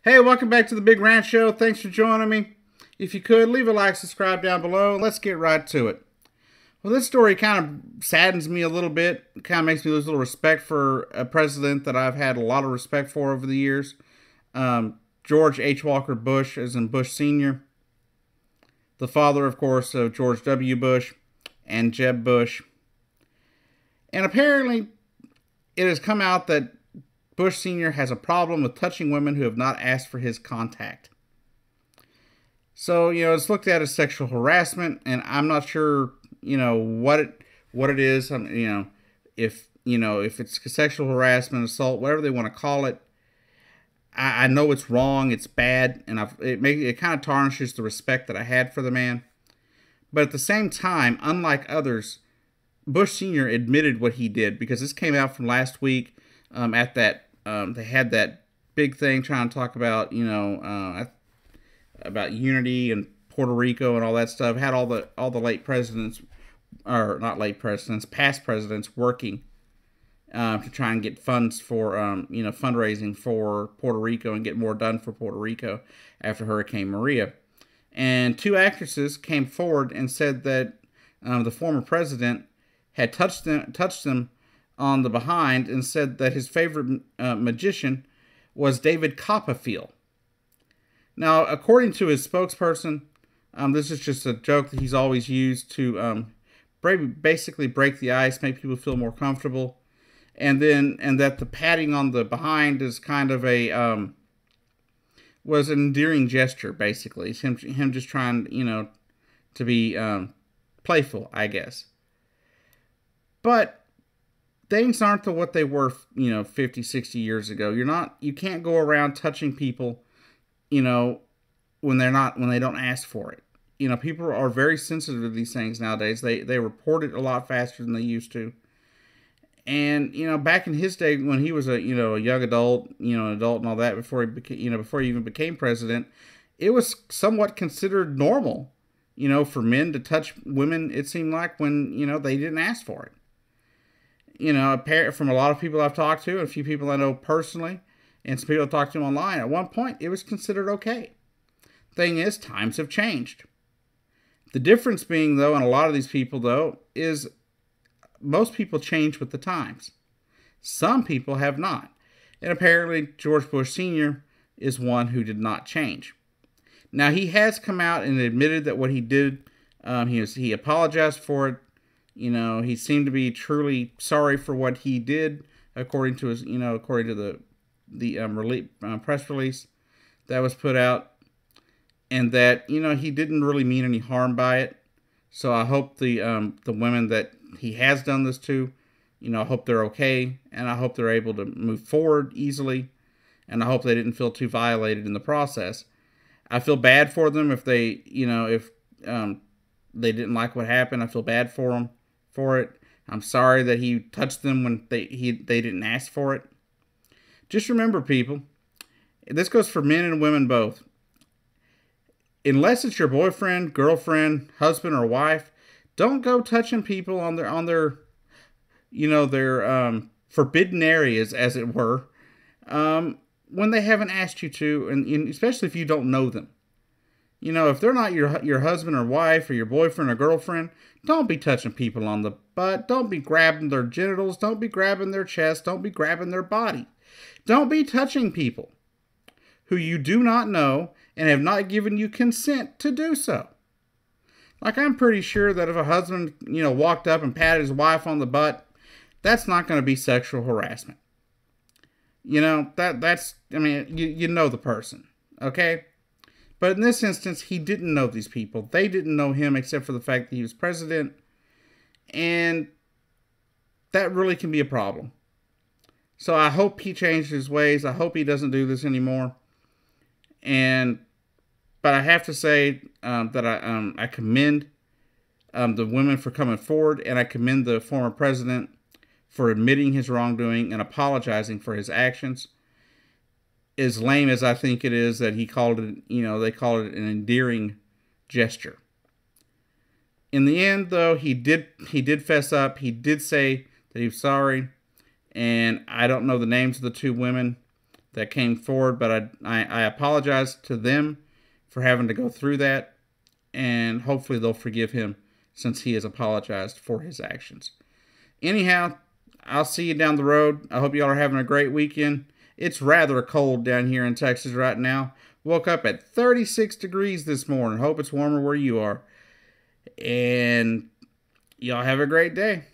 Hey, welcome back to the Big Rant Show. Thanks for joining me. If you could, leave a like, subscribe down below. Let's get right to it. Well, this story kind of saddens me a little bit. It kind of makes me lose a little respect for a president that I've had a lot of respect for over the years. George H. Walker Bush, as in Bush Sr., the father, of course, of George W. Bush and Jeb Bush. And apparently, it has come out that Bush Sr. has a problem with touching women who have not asked for his contact. So, it's looked at as sexual harassment, and I'm not sure, what it is. If it's sexual harassment, assault, whatever they want to call it. I know it's wrong, it's bad, and it kind of tarnishes the respect that I had for the man. But at the same time, unlike others, Bush Sr. admitted what he did, because this came out from last week at that. They had that big thing trying to talk about, about unity and Puerto Rico and all that stuff. Had all the late presidents, or not late presidents, past presidents working to try and get funds for, fundraising for Puerto Rico and get more done for Puerto Rico after Hurricane Maria. And two actresses came forward and said that the former president had touched them on the behind, and said that his favorite magician was David Copperfield. Now, according to his spokesperson, this is just a joke that he's always used to basically break the ice, make people feel more comfortable, and that the patting on the behind is kind of was an endearing gesture. Basically, it's him just trying, to be playful, I guess. But things aren't what they were, 50, 60 years ago. You can't go around touching people, when they don't ask for it. People are very sensitive to these things nowadays. They report it a lot faster than they used to. And, back in his day when he was a young adult, an adult and all that, before he even became president, it was somewhat considered normal, for men to touch women, it seemed like, when, they didn't ask for it. From a lot of people I've talked to, and a few people I know personally, and some people I've talked to online, at one point, it was considered okay. Thing is, times have changed. The difference being, though, in a lot of these people, though, is most people change with the times. Some people have not. And apparently, George Bush Sr. is one who did not change. Now, he has come out and admitted that what he did, he apologized for it. He seemed to be truly sorry for what he did, according to the press release that was put out, and that he didn't really mean any harm by it. So I hope the women that he has done this to, I hope they're okay, and I hope they're able to move forward easily, and I hope they didn't feel too violated in the process. I feel bad for them if they didn't like what happened. I feel bad for them for it. I'm sorry that he touched them when they didn't ask for it. Just remember, people, this goes for men and women both. Unless it's your boyfriend, girlfriend, husband, or wife, don't go touching people on their forbidden areas, as it were, when they haven't asked you to, and especially if you don't know them. If they're not your husband or wife or your boyfriend or girlfriend, don't be touching people on the butt. Don't be grabbing their genitals. Don't be grabbing their chest. Don't be grabbing their body. Don't be touching people who you do not know and have not given you consent to do so. Like, I'm pretty sure that if a husband, walked up and patted his wife on the butt, that's not going to be sexual harassment. You know the person, okay? But in this instance, he didn't know these people. They didn't know him except for the fact that he was president. And that really can be a problem. So I hope he changed his ways. I hope he doesn't do this anymore. But I have to say that I commend the women for coming forward. And I commend the former president for admitting his wrongdoing and apologizing for his actions. As lame as I think it is that he called it, they called it an endearing gesture. In the end, though, he did fess up. He did say that he was sorry, and I don't know the names of the two women that came forward, but I apologize to them for having to go through that, and hopefully they'll forgive him since he has apologized for his actions. Anyhow, I'll see you down the road. I hope y'all are having a great weekend. It's rather cold down here in Texas right now. Woke up at 36 degrees this morning. Hope it's warmer where you are. And y'all have a great day.